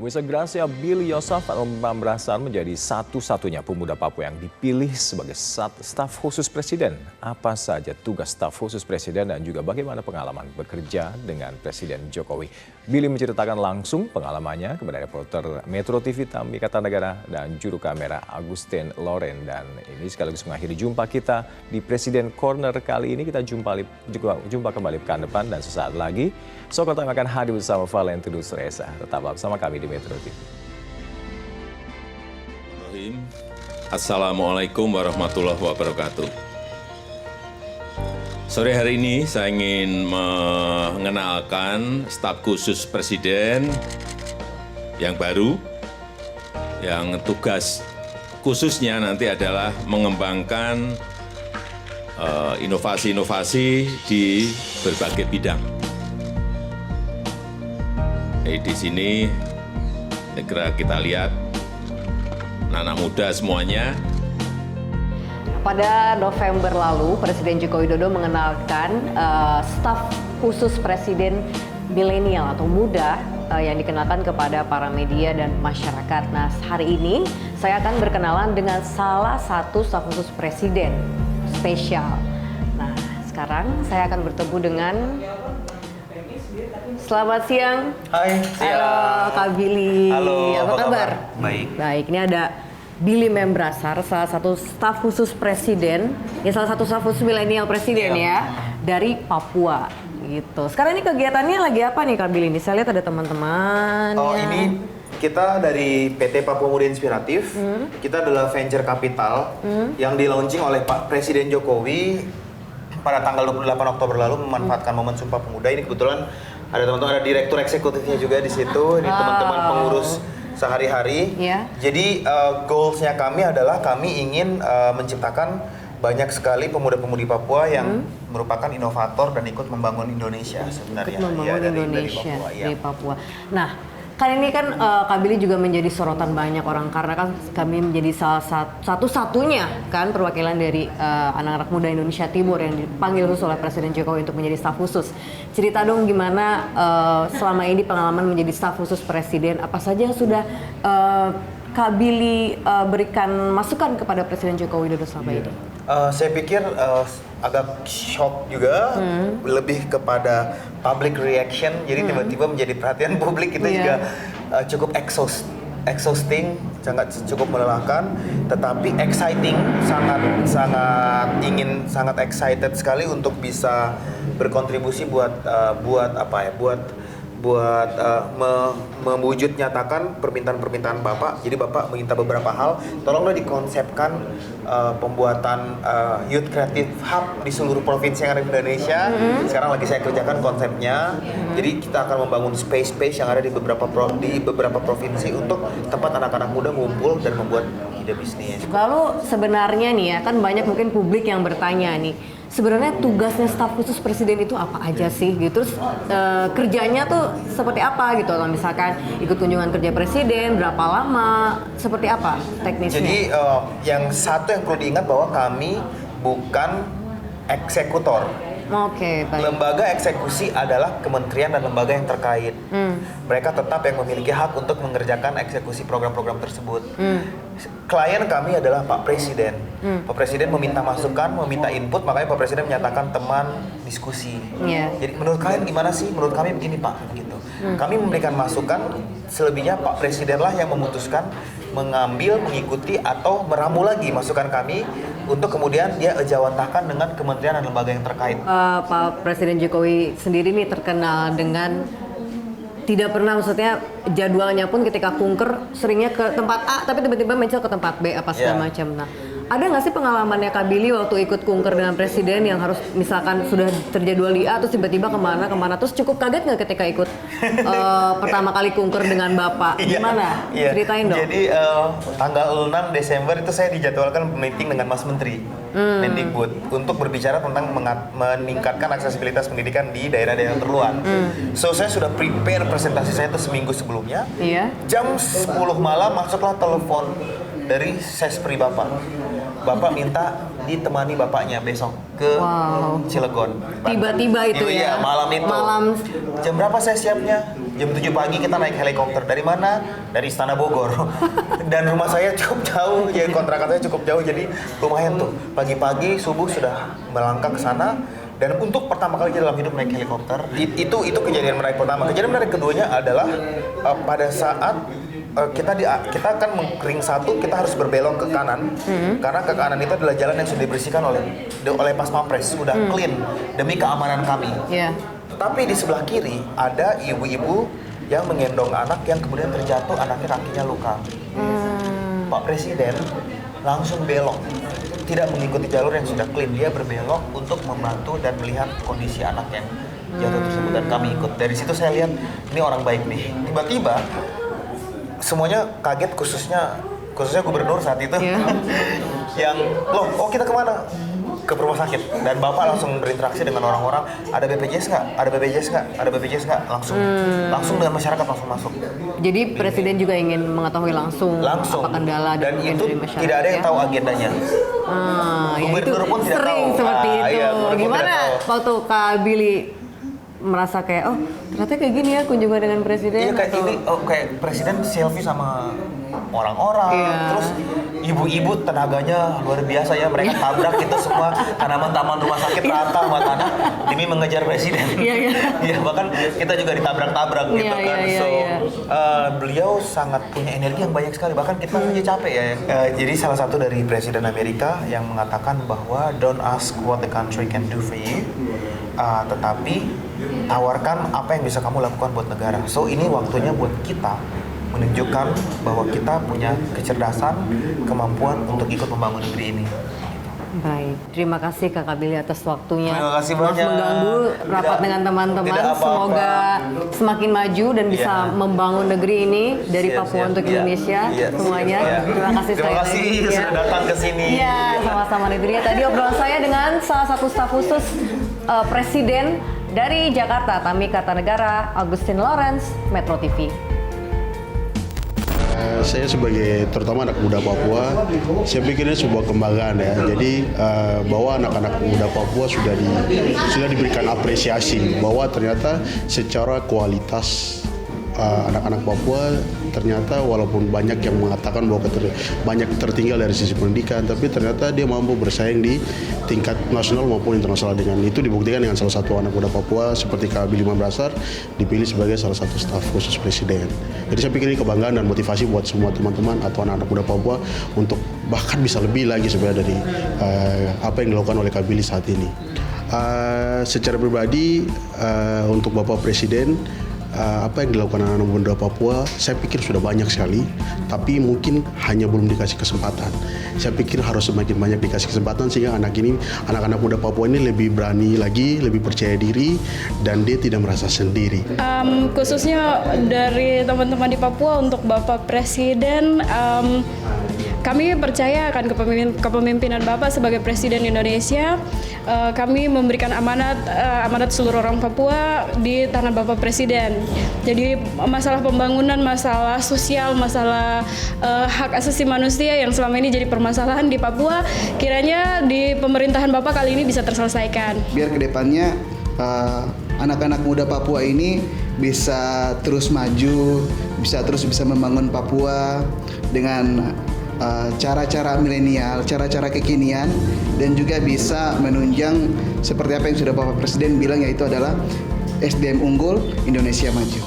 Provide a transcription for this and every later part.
Pemirsa, Gracia Billy Yosafat Pambrasan menjadi satu-satunya pemuda Papua yang dipilih sebagai staf khusus presiden. Apa saja tugas staf khusus presiden dan juga bagaimana pengalaman bekerja dengan Presiden Jokowi. Billy menceritakan langsung pengalamannya kepada reporter Metro TV Tambi Kartanegara dan juru kamera Agustin Loren. Dan ini sekaligus mengakhiri jumpa kita di Presiden Corner kali ini. Kita jumpa kembali pekan depan dan sesaat lagi Soccer Time akan hadir bersama Valentinus Reza. Tetaplah bersama kami di Metro TV. Assalamualaikum warahmatullahi wabarakatuh. Sore hari ini saya ingin mengenalkan staf khusus Presiden yang baru, yang tugas khususnya nanti adalah mengembangkan inovasi-inovasi di berbagai bidang. Di sini segera kita lihat anak muda semuanya. Pada November lalu, Presiden Joko Widodo mengenalkan staf khusus Presiden milenial atau muda yang dikenalkan kepada para media dan masyarakat. Nah, hari ini saya akan berkenalan dengan salah satu staf khusus Presiden spesial. Nah, sekarang saya akan bertemu dengan Selamat siang. Hai, halo Kak Billy. Halo, apa kabar? Baik. Baik, ini ada Billy Membrasar, salah satu staf khusus presiden, ya salah satu staf khusus milenial presiden ya, dari Papua gitu. Sekarang ini kegiatannya lagi apa nih Kak Billy? Ini saya lihat ada teman-teman. Oh, ya. ini kita dari PT Papua Muda Inspiratif. Kita adalah venture capital yang di-launching oleh Pak Presiden Jokowi pada tanggal 28 Oktober lalu memanfaatkan momen Sumpah Pemuda. Ini kebetulan ada teman-teman, ada direktur eksekutifnya juga di situ, ini teman-teman pengurus sehari-hari. Yeah. Jadi goals-nya kami adalah kami ingin menciptakan banyak sekali pemuda-pemudi Papua yang merupakan inovator dan ikut membangun Indonesia sebenarnya. Ikut membangun dari Indonesia Papua, ya. dari Papua. Nah, kan ini kan Kak Billy juga menjadi sorotan banyak orang karena kan kami menjadi salah satu-satunya kan perwakilan dari anak-anak muda Indonesia Timur yang dipanggil khusus oleh Presiden Jokowi untuk menjadi staf khusus. Cerita dong gimana selama ini pengalaman menjadi staf khusus Presiden, apa saja yang sudah Kak Billy berikan masukan kepada Presiden Joko Widodo selama ini? Saya pikir agak shock juga, lebih kepada public reaction. Jadi tiba-tiba menjadi perhatian publik itu juga cukup exhausting, cukup melelahkan, tetapi exciting, sangat excited sekali untuk bisa berkontribusi buat mewujud nyatakan permintaan-permintaan Bapak. Jadi Bapak meminta beberapa hal, tolonglah dikonsepkan pembuatan Youth Creative Hub di seluruh provinsi yang ada di Indonesia. Sekarang lagi saya kerjakan konsepnya. Jadi kita akan membangun space yang ada di beberapa provinsi untuk tempat anak-anak muda ngumpul dan membuat ide bisnis. Lalu sebenarnya nih ya, kan banyak mungkin publik yang bertanya nih, sebenarnya tugasnya staf khusus presiden itu apa aja sih gitu, terus kerjanya tuh seperti apa gitu, kalau misalkan ikut kunjungan kerja presiden berapa lama, seperti apa teknisnya? Jadi yang satu yang perlu diingat bahwa kami bukan eksekutor. Oke, baik. Lembaga eksekusi adalah kementerian dan lembaga yang terkait. Mereka tetap yang memiliki hak untuk mengerjakan eksekusi program-program tersebut. Klien kami adalah Pak Presiden. Pak Presiden meminta masukan, meminta input, makanya Pak Presiden menyatakan teman diskusi. Jadi menurut kalian gimana sih? Menurut kami begini Pak, gitu. Kami memberikan masukan, selebihnya Pak Presiden lah yang memutuskan mengambil, mengikuti atau meramu lagi masukan kami untuk kemudian dia ejawantahkan dengan kementerian dan lembaga yang terkait. Pak Presiden Jokowi sendiri nih terkenal dengan tidak pernah, maksudnya jadwalnya pun ketika kunker seringnya ke tempat A tapi tiba-tiba mencel ke tempat B apa segala macam. Nah, ada nggak sih pengalamannya Kak Billy waktu ikut kunker dengan presiden yang harus misalkan sudah terjadwal di A terus tiba-tiba kemana terus cukup kaget nggak ketika ikut pertama kali kunker dengan Bapak? Gimana? Ceritain dong. Jadi tanggal 6 Desember itu saya dijadwalkan meeting dengan Mas Menteri Mendikbud untuk berbicara tentang meningkatkan aksesibilitas pendidikan di daerah-daerah terluar. So saya sudah prepare presentasi saya itu seminggu sebelumnya. Jam 10 malam masuklah telepon dari Sespri Bapak. Bapak minta ditemani bapaknya besok ke Cilegon. Tiba-tiba itu ya? Iya, malam itu. Jam berapa saya siapnya? Jam 7 pagi kita naik helikopter. Dari mana? Dari Istana Bogor. Dan rumah saya cukup jauh, jadi kontrakan saya cukup jauh, jadi lumayan tuh. Pagi-pagi subuh sudah melangkah ke sana. Dan untuk pertama kali dalam hidup naik helikopter, itu kejadian menarik pertama. Kejadian menarik keduanya adalah pada saat kita kan ring satu, kita harus berbelok ke kanan, karena ke kanan itu adalah jalan yang sudah dibersihkan oleh Pas Pampres, sudah clean demi keamanan kami. Tapi di sebelah kiri ada ibu-ibu yang menggendong anak yang kemudian terjatuh, anaknya kakinya luka. Pak Presiden langsung belok, tidak mengikuti jalur yang sudah clean, dia berbelok untuk membantu dan melihat kondisi anak yang jatuh tersebut, dan kami ikut. Dari situ saya lihat ini orang baik nih. Tiba-tiba semuanya kaget, khususnya gubernur saat itu yang kita kemana? Ke rumah sakit. Dan bapak langsung berinteraksi dengan orang-orang, ada BPJS nggak? Ada BPJS nggak? Ada BPJS nggak? Langsung dengan masyarakat langsung masuk. Jadi presiden juga ingin mengetahui langsung apa kendala dan itu dari masyarakat, tidak ada yang tahu agendanya. Gubernur pun tidak sering tahu. Seperti itu. Iya, Gimana waktu Kak Billy merasa kayak ternyata kayak gini ya kunjungan dengan presiden? Iya, kayak ini kayak presiden selfie sama orang-orang, terus ibu-ibu tenaganya luar biasa ya, mereka tabrak itu semua tanaman taman rumah sakit rata sama tanah demi mengejar presiden. Iya, bahkan kita juga ditabrak-tabrak gitu kan. Beliau sangat punya energi yang banyak sekali, bahkan kita saja capek ya. Jadi salah satu dari presiden Amerika yang mengatakan bahwa don't ask what the country can do for you, tetapi tawarkan apa yang bisa kamu lakukan buat negara. So ini waktunya buat kita menunjukkan bahwa kita punya kecerdasan, kemampuan untuk ikut membangun negeri ini. Baik, terima kasih Kakak Billy atas waktunya. Terima kasih banyak. Mengganggu rapat dengan teman-teman. Semoga semakin maju dan bisa membangun negeri ini dari Papua untuk Indonesia semuanya. Terima kasih sekali lagi. Terima kasih sudah datang ke sini. Iya, sama-sama. Itu dia tadi obrolan saya dengan salah satu staf khusus Presiden dari Jakarta, Tami Kartanegara, Agustin Lawrence, Metro TV. Saya sebagai terutama anak muda Papua, saya pikir ini sebuah kebanggaan ya. Jadi bahwa anak-anak muda Papua sudah diberikan apresiasi bahwa ternyata secara kualitas anak-anak Papua ternyata walaupun banyak yang mengatakan bahwa banyak tertinggal dari sisi pendidikan, tapi ternyata dia mampu bersaing di tingkat nasional maupun internasional. Dengan itu dibuktikan dengan salah satu anak muda Papua seperti Kak Billy Mambrasar dipilih sebagai salah satu staf khusus presiden. Jadi saya pikir ini kebanggaan dan motivasi buat semua teman-teman atau anak-anak muda Papua untuk bahkan bisa lebih lagi sebenarnya dari apa yang dilakukan oleh Kak Billy saat ini. Secara pribadi untuk Bapak Presiden, apa yang dilakukan anak-anak muda Papua saya pikir sudah banyak sekali, tapi mungkin hanya belum dikasih kesempatan. Saya pikir harus semakin banyak dikasih kesempatan sehingga anak-anak muda Papua ini lebih berani lagi, lebih percaya diri, dan dia tidak merasa sendiri. Khususnya dari teman-teman di Papua untuk Bapak Presiden, kami percaya akan kepemimpinan Bapak sebagai Presiden Indonesia. Kami memberikan amanat seluruh orang Papua di tangan Bapak Presiden. Jadi masalah pembangunan, masalah sosial, masalah hak asasi manusia yang selama ini jadi permasalahan di Papua, kiranya di pemerintahan Bapak kali ini bisa terselesaikan. Biar kedepannya anak-anak muda Papua ini bisa terus maju, bisa membangun Papua dengan cara-cara milenial, cara-cara kekinian, dan juga bisa menunjang seperti apa yang sudah Bapak Presiden bilang, yaitu adalah SDM unggul, Indonesia maju.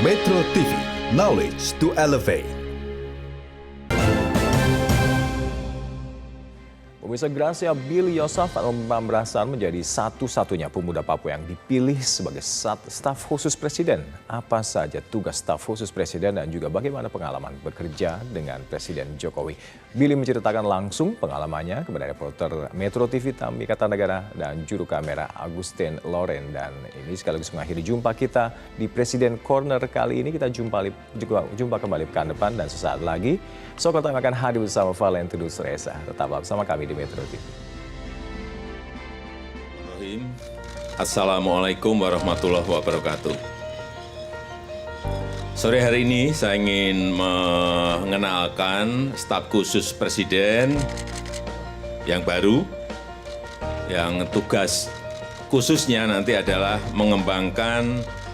Metro TV, knowledge to elevate. Pemirsa, Gracia Billy Yosafat Mambrasar menjadi satu-satunya pemuda Papua yang dipilih sebagai staf khusus presiden. Apa saja tugas staf khusus presiden dan juga bagaimana pengalaman bekerja dengan Presiden Jokowi. Billy menceritakan langsung pengalamannya kepada reporter Metro TV Tami Kartanegara dan juru kamera Agustin Lawrence. Dan ini sekaligus mengakhiri jumpa kita di Presiden Corner kali ini. Kita jumpa kembali pekan depan dan sesaat lagi Sokol Time akan hadir bersama Valentinus Reza. Tetaplah bersama kami di Metro TV. Assalamualaikum warahmatullahi wabarakatuh. Sore hari ini saya ingin mengenalkan staf khusus Presiden yang baru, yang tugas khususnya nanti adalah mengembangkan